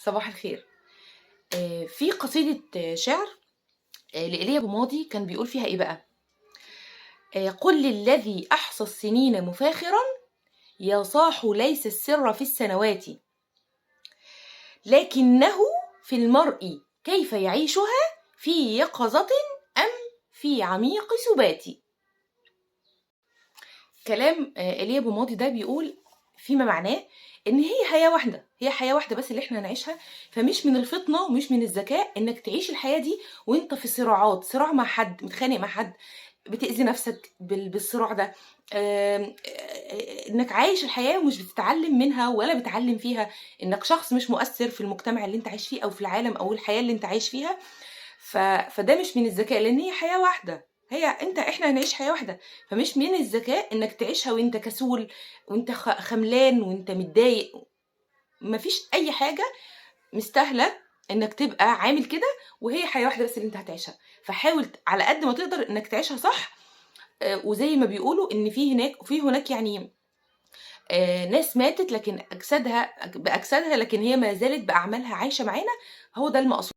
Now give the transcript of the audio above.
صباح الخير. في قصيدة شعر لإيليا أبو ماضي كان بيقول فيها إيه بقى؟ قل للذي أحصى السنين مفاخرا يا صاح ليس السر في السنوات لكنه في المرء كيف يعيشها في يقظة أم في عميق سبات. كلام إيليا أبو ماضي ده بيقول فيما معناه ان هي حياه واحده، هي حياه واحده بس اللي احنا هنعيشها، فمش من الفطنه ومش من الذكاء انك تعيش الحياه دي وانت في صراع مع حد، متخانق مع حد، بتأذي نفسك بالصراع ده. انك عايش الحياه ومش بتتعلم منها ولا بتعلم فيها، انك شخص مش مؤثر في المجتمع اللي انت عايش فيه او في العالم او الحياه اللي انت عايش فيها. فده مش من الذكاء، لان هي حياه واحده، احنا هنعيش حياه واحده، فمش من الذكاء انك تعيشها وانت كسول وانت خملان وانت متضايق. مفيش اي حاجه مستاهله انك تبقى عامل كده، وهي حياه واحده بس اللي انت هتعيشها. فحاول على قد ما تقدر انك تعيشها صح. وزي ما بيقولوا ان في هناك يعني ناس ماتت لكن باجسادها، لكن هي ما زالت باعمالها عايشه معانا. هو ده المقصود.